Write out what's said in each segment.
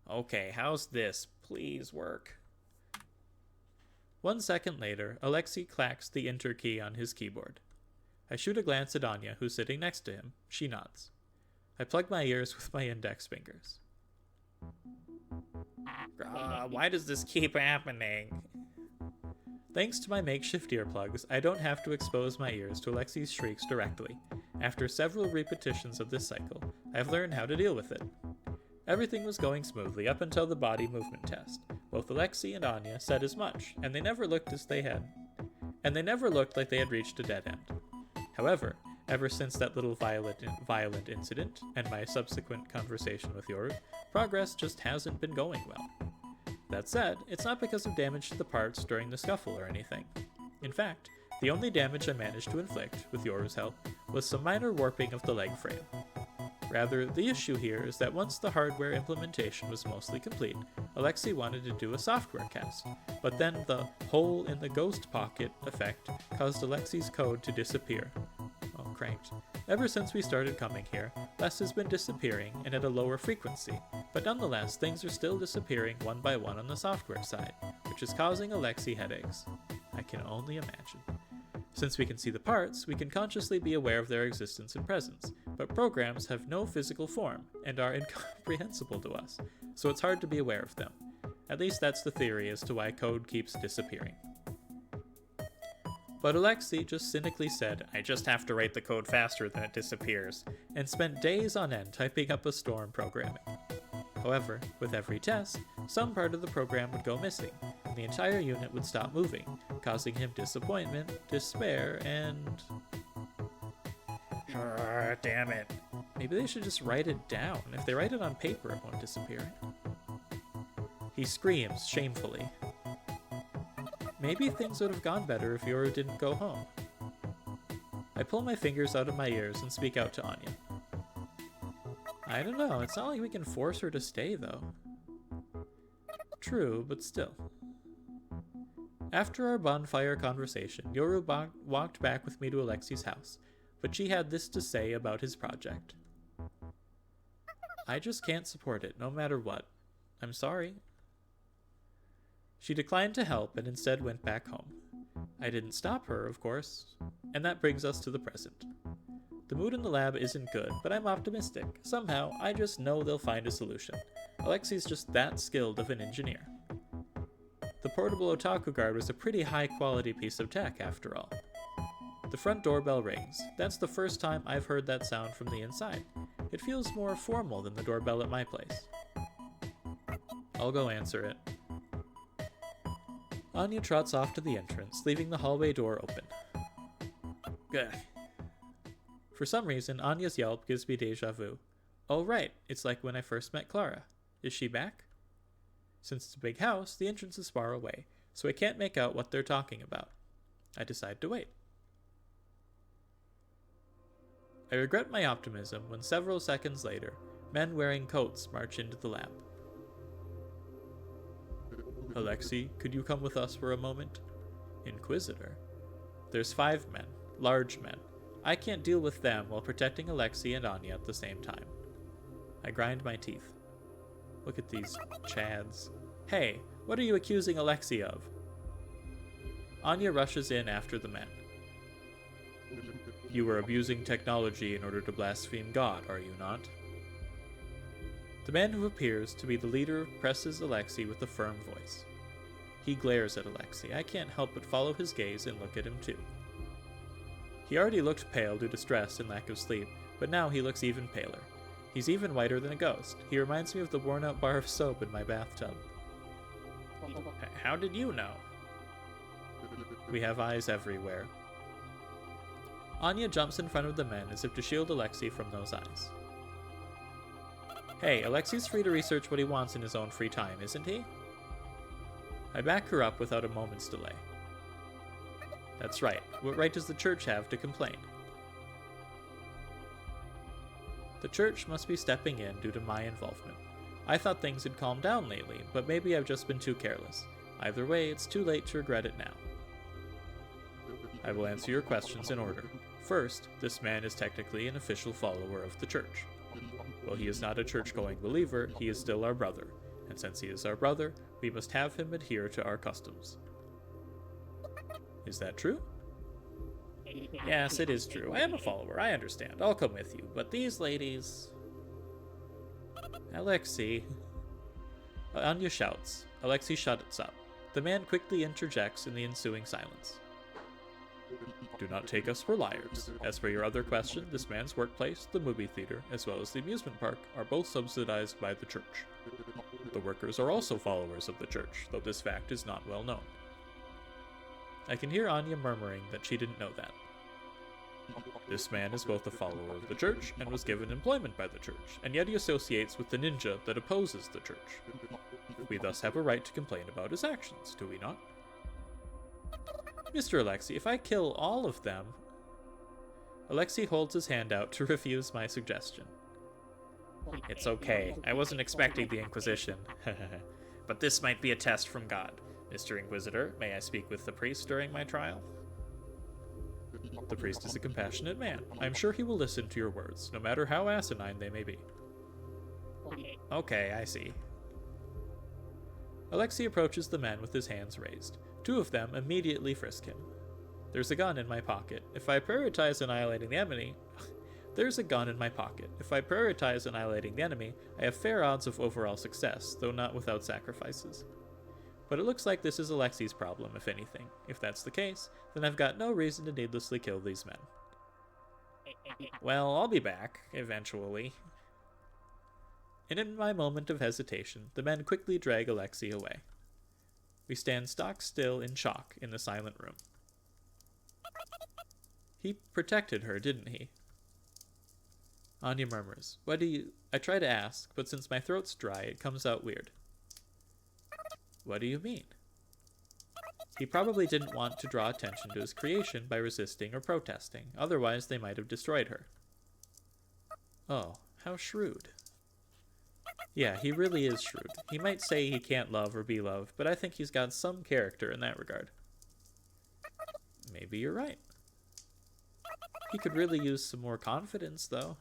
Okay, how's this? Please work. 1 second later, Alexei clacks the enter key on his keyboard. I shoot a glance at Anya, who's sitting next to him. She nods. I plug my ears with my index fingers. Why does this keep happening? Thanks to my makeshift earplugs, I don't have to expose my ears to Alexei's shrieks directly. After several repetitions of this cycle, I've learned how to deal with it. Everything was going smoothly up until the body movement test. Both Alexei and Anya said as much, and they never looked like they had reached a dead end. However, ever since that little violent incident and my subsequent conversation with Yoru, progress just hasn't been going well. That said, it's not because of damage to the parts during the scuffle or anything. In fact, the only damage I managed to inflict, with Yoru's help, was some minor warping of the leg frame. Rather, the issue here is that once the hardware implementation was mostly complete, Alexei wanted to do a software cast, but then the hole in the ghost pocket effect caused Alexei's code to disappear. Oh, cranked. Ever since we started coming here, less has been disappearing and at a lower frequency, but nonetheless things are still disappearing one by one on the software side, which is causing Alexei headaches. I can only imagine. Since we can see the parts, we can consciously be aware of their existence and presence, but programs have no physical form and are incomprehensible to us, so it's hard to be aware of them. At least that's the theory as to why code keeps disappearing. But Alexei just cynically said, "I just have to write the code faster than it disappears," and spent days on end typing up a storm programming. However, with every test, some part of the program would go missing, and the entire unit would stop moving, causing him disappointment, despair, and... damn it. Maybe they should just write it down. If they write it on paper, it won't disappear. He screams shamefully. Maybe things would have gone better if Yoru didn't go home. I pull my fingers out of my ears and speak out to Anya. I don't know, it's not like we can force her to stay, though. True, but still. After our bonfire conversation, Yoru walked back with me to Alexei's house, but she had this to say about his project. I just can't support it, no matter what. I'm sorry. She declined to help and instead went back home. I didn't stop her, of course, and that brings us to the present. The mood in the lab isn't good, but I'm optimistic. Somehow, I just know they'll find a solution. Alexei's just that skilled of an engineer. The portable otaku guard was a pretty high-quality piece of tech, after all. The front doorbell rings. That's the first time I've heard that sound from the inside. It feels more formal than the doorbell at my place. I'll go answer it. Anya trots off to the entrance, leaving the hallway door open. Gah. For some reason, Anya's yelp gives me deja vu. Oh right, it's like when I first met Clara. Is she back? Since it's a big house, the entrance is far away, so I can't make out what they're talking about. I decide to wait. I regret my optimism when several seconds later, men wearing coats march into the lab. Alexei, could you come with us for a moment? Inquisitor? There's 5 men, large men. I can't deal with them while protecting Alexei and Anya at the same time. I grind my teeth. Look at these chads. Hey, what are you accusing Alexei of? Anya rushes in after the men. You are abusing technology in order to blaspheme God, are you not? The man who appears to be the leader presses Alexei with a firm voice. He glares at Alexei. I can't help but follow his gaze and look at him too. He already looked pale due to stress and lack of sleep, but now he looks even paler. He's even whiter than a ghost. He reminds me of the worn-out bar of soap in my bathtub. How did you know? We have eyes everywhere. Anya jumps in front of the men as if to shield Alexei from those eyes. Hey, Alexei's free to research what he wants in his own free time, isn't he? I back her up without a moment's delay. That's right. What right does the church have to complain? The church must be stepping in due to my involvement. I thought things had calmed down lately, but maybe I've just been too careless. Either way, it's too late to regret it now. I will answer your questions in order. First, this man is technically an official follower of the church. While he is not a church-going believer, he is still our brother, and since he is our brother, we must have him adhere to our customs. Is that true? Yes, it is true. I am a follower, I understand. I'll come with you, but these ladies... Alexei... Anya shouts. Alexei shuts up. The man quickly interjects in the ensuing silence. Do not take us for liars. As for your other question, this man's workplace, the movie theater, as well as the amusement park, are both subsidized by the church. The workers are also followers of the church, though this fact is not well known. I can hear Anya murmuring that she didn't know that. This man is both a follower of the church and was given employment by the church, and yet he associates with the ninja that opposes the church. We thus have a right to complain about his actions, do we not? Mr. Alexei, if I kill all of them... Alexei holds his hand out to refuse my suggestion. It's okay. I wasn't expecting the Inquisition. But this might be a test from God. Mr. Inquisitor, may I speak with the priest during my trial? The priest is a compassionate man. I am sure he will listen to your words, no matter how asinine they may be. Okay, I see. Alexei approaches the men with his hands raised. Two of them immediately frisk him. There's a gun in my pocket. If I prioritize annihilating the enemy... There's a gun in my pocket. If I prioritize annihilating the enemy, I have fair odds of overall success, though not without sacrifices. But it looks like this is Alexei's problem, if anything. If that's the case, then I've got no reason to needlessly kill these men. Well, I'll be back, eventually. And in my moment of hesitation, the men quickly drag Alexei away. We stand stock still in shock in the silent room. He protected her, didn't he? Anya murmurs. What do you... I try to ask, but since my throat's dry, it comes out weird. What do you mean? He probably didn't want to draw attention to his creation by resisting or protesting, otherwise they might have destroyed her. Oh, how shrewd. Yeah, he really is shrewd. He might say he can't love or be loved, but I think he's got some character in that regard. Maybe you're right. He could really use some more confidence, though.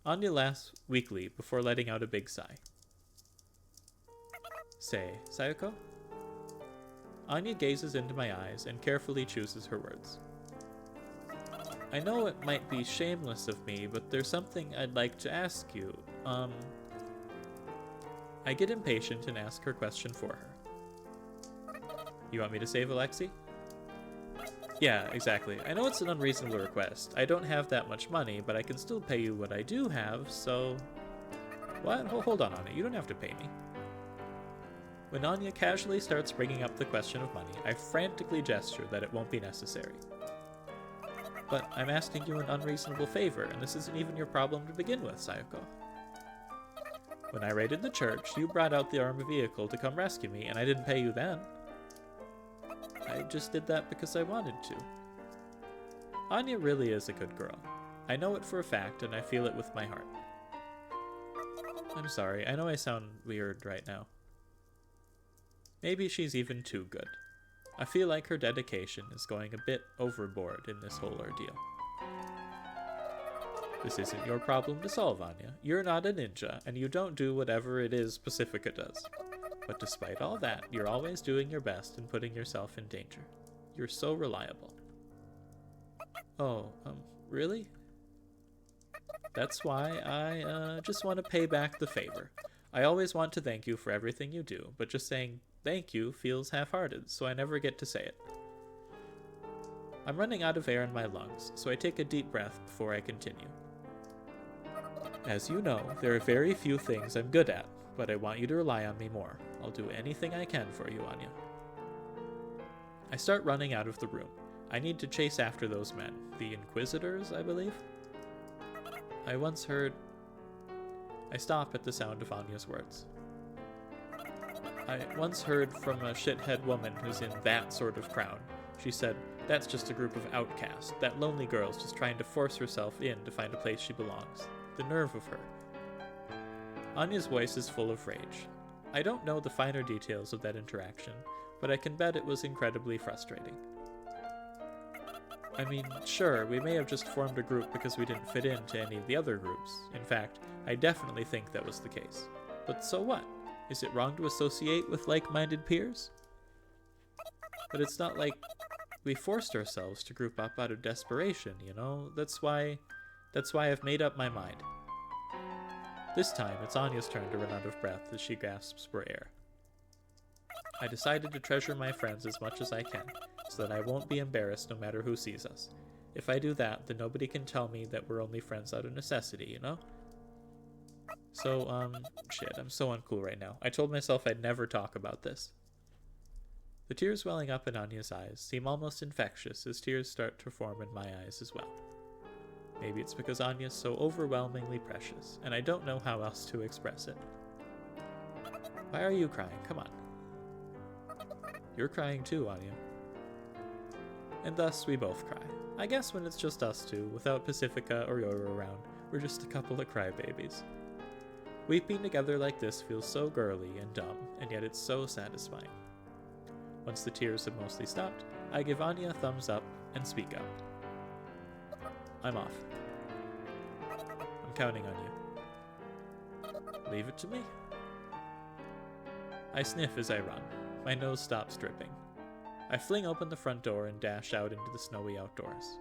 Anya laughs weakly before letting out a big sigh. Say, Sayoko? Anya gazes into my eyes and carefully chooses her words. I know it might be shameless of me, but there's something I'd like to ask you. I get impatient and ask her question for her. You want me to save Alexei? Yeah, exactly. I know it's an unreasonable request. I don't have that much money, but I can still pay you what I do have, so... What? Hold on, Anya. You don't have to pay me. When Anya casually starts bringing up the question of money, I frantically gesture that it won't be necessary. But I'm asking you an unreasonable favor, and this isn't even your problem to begin with, Sayoko. When I raided the church, you brought out the armored vehicle to come rescue me, and I didn't pay you then. I just did that because I wanted to. Anya really is a good girl. I know it for a fact, and I feel it with my heart. I'm sorry, I know I sound weird right now. Maybe she's even too good. I feel like her dedication is going a bit overboard in this whole ordeal. This isn't your problem to solve, Anya. You're not a ninja, and you don't do whatever it is Pacifica does. But despite all that, you're always doing your best and putting yourself in danger. You're so reliable. Oh, really? That's why I, just want to pay back the favor. I always want to thank you for everything you do, but just saying thank you feels half-hearted, so I never get to say it. I'm running out of air in my lungs, so I take a deep breath before I continue. As you know, there are very few things I'm good at, but I want you to rely on me more. I'll do anything I can for you, Anya. I start running out of the room. I need to chase after those men. The Inquisitors, I believe? I once heard... I stop at the sound of Anya's words. I once heard from a shithead woman who's in that sort of crowd. She said, that's just a group of outcasts. That lonely girl's just trying to force herself in to find a place she belongs. The nerve of her. Anya's voice is full of rage. I don't know the finer details of that interaction, but I can bet it was incredibly frustrating. I mean, sure, we may have just formed a group because we didn't fit into any of the other groups. In fact, I definitely think that was the case. But so what? Is it wrong to associate with like-minded peers? But it's not like we forced ourselves to group up out of desperation, you know? That's why I've made up my mind. This time, it's Anya's turn to run out of breath as she gasps for air. I decided to treasure my friends as much as I can, so that I won't be embarrassed no matter who sees us. If I do that, then nobody can tell me that we're only friends out of necessity, you know? So, shit, I'm so uncool right now. I told myself I'd never talk about this. The tears welling up in Anya's eyes seem almost infectious as tears start to form in my eyes as well. Maybe it's because Anya's so overwhelmingly precious, and I don't know how else to express it. Why are you crying? Come on. You're crying too, Anya. And thus we both cry. I guess when it's just us two, without Pacifica or Yoru around, we're just a couple of crybabies. Weeping together like this feels so girly and dumb, and yet it's so satisfying. Once the tears have mostly stopped, I give Anya a thumbs up and speak up. I'm off. I'm counting on you. Leave it to me. I sniff as I run. My nose stops dripping. I fling open the front door and dash out into the snowy outdoors.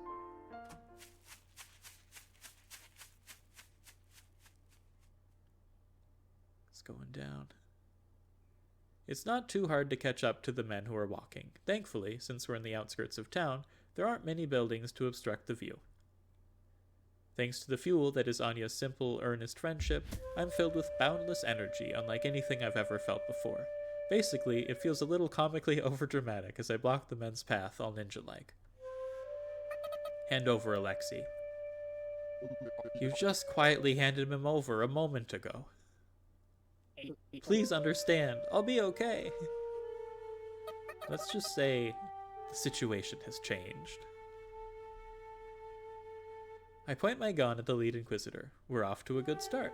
It's going down. It's not too hard to catch up to the men who are walking. Thankfully, since we're in the outskirts of town, there aren't many buildings to obstruct the view. Thanks to the fuel that is Anya's simple, earnest friendship, I'm filled with boundless energy unlike anything I've ever felt before. Basically, it feels a little comically overdramatic as I block the men's path all ninja-like. Hand over Alexei. You just quietly handed him over a moment ago. Please understand, I'll be okay. Let's just say the situation has changed. I point my gun at the lead Inquisitor. We're off to a good start.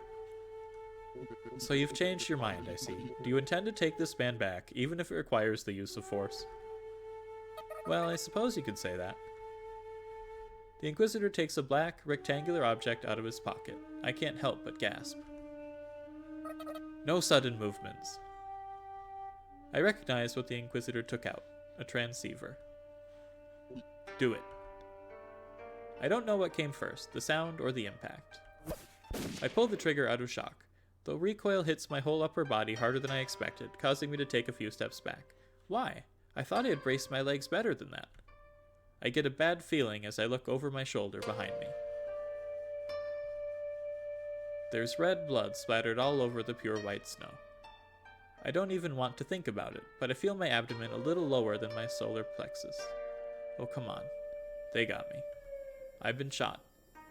So you've changed your mind, I see. Do you intend to take this man back, even if it requires the use of force? Well, I suppose you could say that. The Inquisitor takes a black, rectangular object out of his pocket. I can't help but gasp. No sudden movements. I recognize what the Inquisitor took out. A transceiver. Do it. I don't know what came first, the sound or the impact. I pull the trigger out of shock. The recoil hits my whole upper body harder than I expected, causing me to take a few steps back. Why? I thought I had braced my legs better than that. I get a bad feeling as I look over my shoulder behind me. There's red blood splattered all over the pure white snow. I don't even want to think about it, but I feel my abdomen a little lower than my solar plexus. Oh, come on. They got me. I've been shot,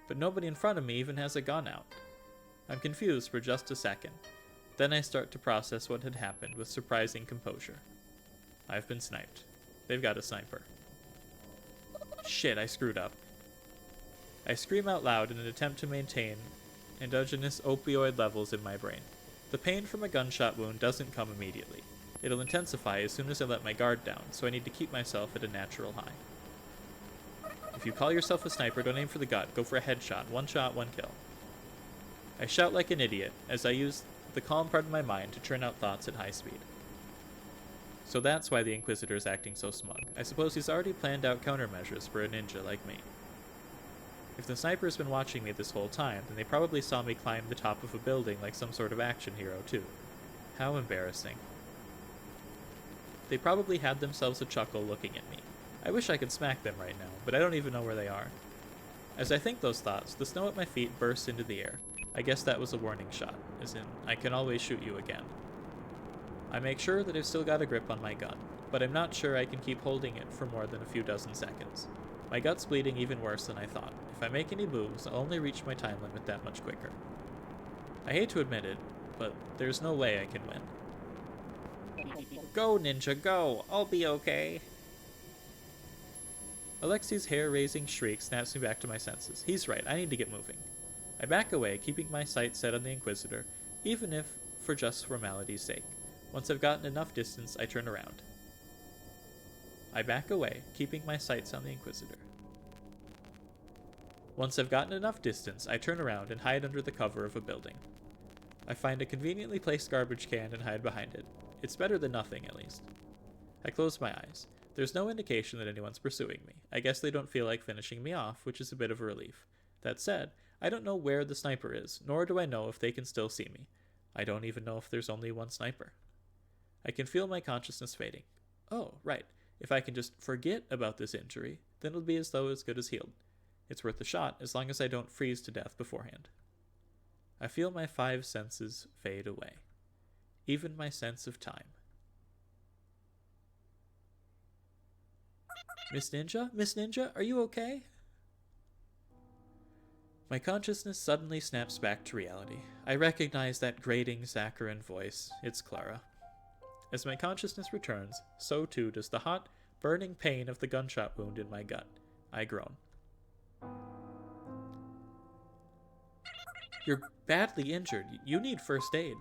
but nobody in front of me even has a gun out. I'm confused for just a second. Then I start to process what had happened with surprising composure. I've been sniped. They've got a sniper. Shit, I screwed up. I scream out loud in an attempt to maintain endogenous opioid levels in my brain. The pain from a gunshot wound doesn't come immediately. It'll intensify as soon as I let my guard down, so I need to keep myself at a natural high. If you call yourself a sniper, don't aim for the gut. Go for a headshot. One shot, one kill. I shout like an idiot as I use the calm part of my mind to churn out thoughts at high speed. So that's why the Inquisitor is acting so smug. I suppose he's already planned out countermeasures for a ninja like me. If the sniper's been watching me this whole time, then they probably saw me climb the top of a building like some sort of action hero too. How embarrassing. They probably had themselves a chuckle looking at me. I wish I could smack them right now, but I don't even know where they are. As I think those thoughts, the snow at my feet bursts into the air. I guess that was a warning shot, as in, I can always shoot you again. I make sure that I've still got a grip on my gun, but I'm not sure I can keep holding it for more than a few dozen seconds. My gut's bleeding even worse than I thought. If I make any moves, I'll only reach my time limit that much quicker. I hate to admit it, but there's no way I can win. Go, ninja, go! I'll be okay! Alexei's hair-raising shriek snaps me back to my senses. He's right, I need to get moving. I back away, keeping my sights set on the Inquisitor, even if for just formality's sake. Once I've gotten enough distance, I turn around. I back away, keeping my sights on the Inquisitor. Once I've gotten enough distance, I turn around and hide under the cover of a building. I find a conveniently placed garbage can and hide behind it. It's better than nothing, at least. I close my eyes. There's no indication that anyone's pursuing me. I guess they don't feel like finishing me off, which is a bit of a relief. That said, I don't know where the sniper is, nor do I know if they can still see me. I don't even know if there's only one sniper. I can feel my consciousness fading. Oh, right. If I can just forget about this injury, then it'll be as though it's good as healed. It's worth a shot as long as I don't freeze to death beforehand. I feel my 5 senses fade away. Even my sense of time. Miss Ninja? Miss Ninja, are you okay? My consciousness suddenly snaps back to reality. I recognize that grating saccharine voice. It's Clara. As my consciousness returns, so too does the hot, burning pain of the gunshot wound in my gut. I groan. You're badly injured. You need first aid.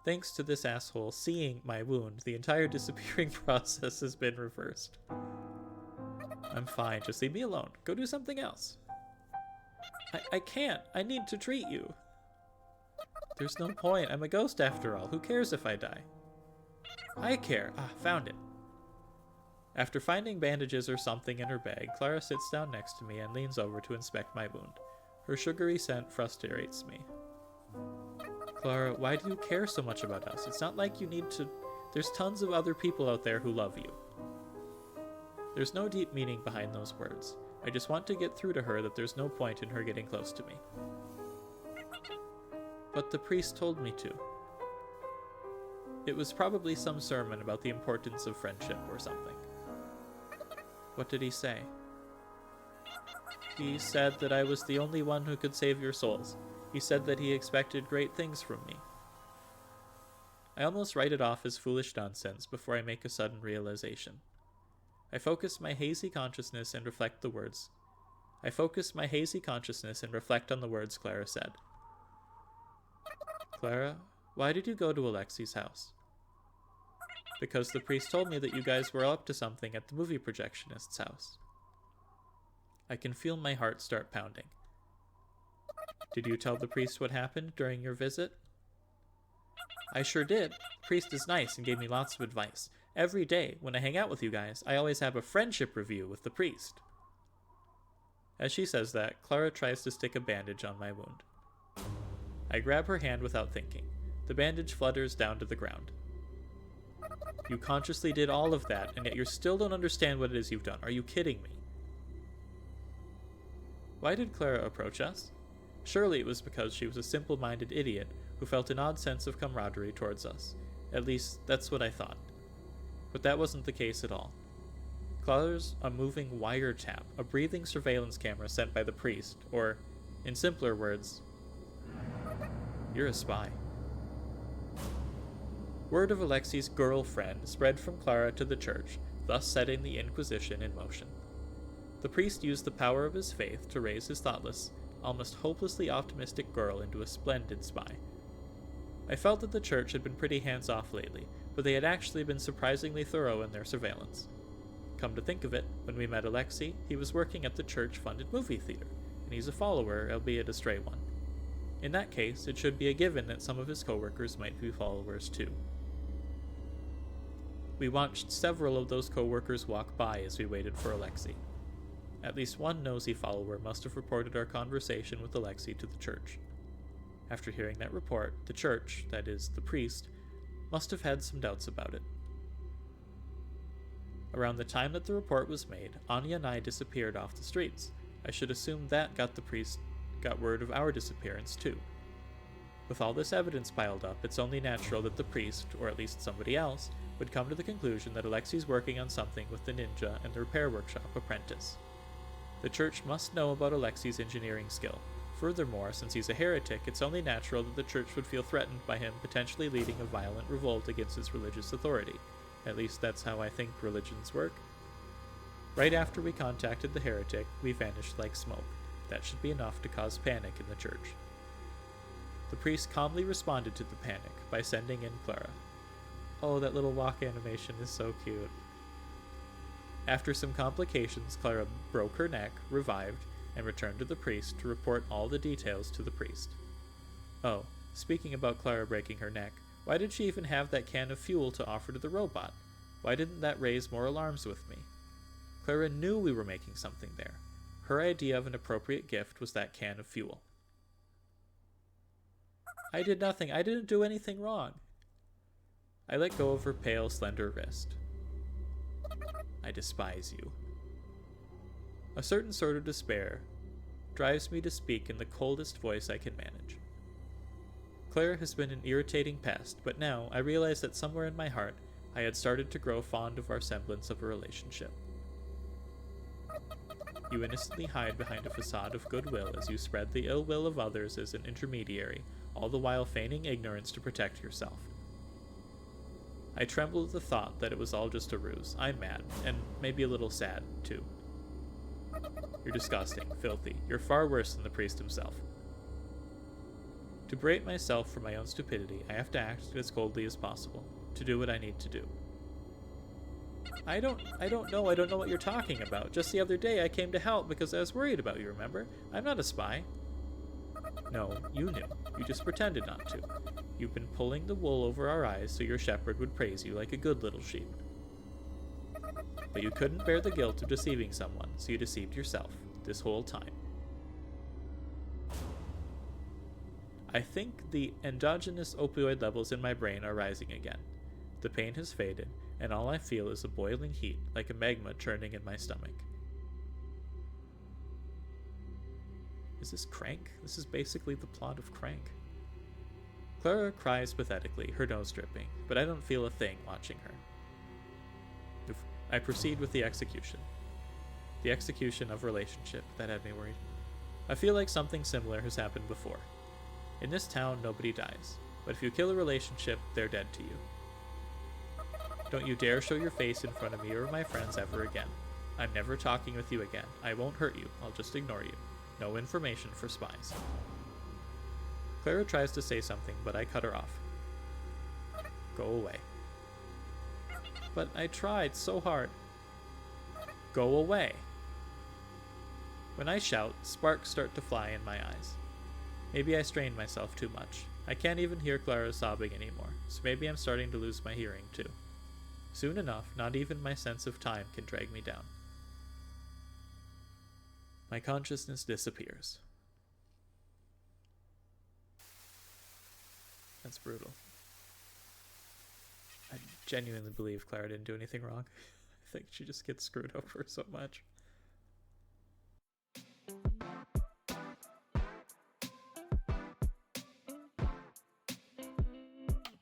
Thanks to this asshole seeing my wound, the entire disappearing process has been reversed. I'm fine. Just leave me alone. Go do something else. I can't. I need to treat you. There's no point. I'm a ghost after all. Who cares if I die? I care. Ah, found it. After finding bandages or something in her bag, Clara sits down next to me and leans over to inspect my wound. Her sugary scent frustrates me. Clara, why do you care so much about us? It's not like you need to... There's tons of other people out there who love you. There's no deep meaning behind those words. I just want to get through to her that there's no point in her getting close to me. But the priest told me to. It was probably some sermon about the importance of friendship or something. What did he say? He said that I was the only one who could save your souls. He said that he expected great things from me. I almost write it off as foolish nonsense before I make a sudden realization. I focus my hazy consciousness and reflect on the words Clara said. Clara, why did you go to Alexi's house? Because the priest told me that you guys were up to something at the movie projectionist's house. I can feel my heart start pounding. Did you tell the priest what happened during your visit? I sure did. The priest is nice and gave me lots of advice. Every day, when I hang out with you guys, I always have a friendship review with the priest. As she says that, Clara tries to stick a bandage on my wound. I grab her hand without thinking. The bandage flutters down to the ground. You consciously did all of that, and yet you still don't understand what it is you've done. Are you kidding me? Why did Clara approach us? Surely it was because she was a simple-minded idiot who felt an odd sense of camaraderie towards us. At least, that's what I thought. But that wasn't the case at all. Clara's a moving wiretap, a breathing surveillance camera sent by the priest, or, in simpler words, you're a spy. Word of Alexi's girlfriend spread from Clara to the church, thus setting the Inquisition in motion. The priest used the power of his faith to raise his thoughtless, almost hopelessly optimistic girl into a splendid spy. I felt that the church had been pretty hands-off lately, but they had actually been surprisingly thorough in their surveillance. Come to think of it, when we met Alexi, he was working at the church-funded movie theater, and he's a follower, albeit a stray one. In that case, it should be a given that some of his coworkers might be followers too. We watched several of those coworkers walk by as we waited for Alexi. At least one nosy follower must have reported our conversation with Alexi to the church. After hearing that report, the church, that is, the priest, must have had some doubts about it. Around the time that the report was made, Anya and I disappeared off the streets. I should assume that got word of our disappearance too. With all this evidence piled up, it's only natural that the priest, or at least somebody else, would come to the conclusion that Alexi's working on something with the ninja and the repair workshop apprentice. The church must know about Alexi's engineering skill. Furthermore, since he's a heretic, it's only natural that the church would feel threatened by him potentially leading a violent revolt against its religious authority. At least that's how I think religions work. Right after we contacted the heretic, we vanished like smoke. That should be enough to cause panic in the church. The priest calmly responded to the panic by sending in Clara. Oh, that little walk animation is so cute. After some complications, Clara broke her neck, revived, and returned to the priest to report all the details to the priest. Oh, speaking about Clara breaking her neck, why did she even have that can of fuel to offer to the robot? Why didn't that raise more alarms with me? Clara knew we were making something there. Her idea of an appropriate gift was that can of fuel. I did nothing. I didn't do anything wrong. I let go of her pale, slender wrist. I despise you. A certain sort of despair drives me to speak in the coldest voice I can manage. Clara has been an irritating pest, but now I realize that somewhere in my heart I had started to grow fond of our semblance of a relationship. You innocently hide behind a facade of goodwill as you spread the ill will of others as an intermediary, all the while feigning ignorance to protect yourself. I tremble at the thought that it was all just a ruse. I'm mad, and maybe a little sad, too. You're disgusting, filthy. You're far worse than the priest himself. To berate myself for my own stupidity, I have to act as coldly as possible, to do what I need to do. I don't know what you're talking about. Just the other day I came to help because I was worried about you, remember? I'm not a spy. No, you knew. You just pretended not to. You've been pulling the wool over our eyes so your shepherd would praise you like a good little sheep. But you couldn't bear the guilt of deceiving someone, so you deceived yourself, this whole time. I think the endogenous opioid levels in my brain are rising again. The pain has faded, and all I feel is a boiling heat, like a magma churning in my stomach. Is this Crank? This is basically the plot of Crank. Clara cries pathetically, her nose dripping, but I don't feel a thing watching her. I proceed with the execution. The execution of relationship that had me worried. I feel like something similar has happened before. In this town, nobody dies, but if you kill a relationship, they're dead to you. Don't you dare show your face in front of me or my friends ever again. I'm never talking with you again. I won't hurt you. I'll just ignore you. No information for spies. Clara tries to say something, but I cut her off. Go away. But I tried so hard. Go away. When I shout, sparks start to fly in my eyes. Maybe I strained myself too much. I can't even hear Clara sobbing anymore, so maybe I'm starting to lose my hearing too. Soon enough, not even my sense of time can drag me down. My consciousness disappears. That's brutal. I genuinely believe Clara didn't do anything wrong. I think she just gets screwed over so much.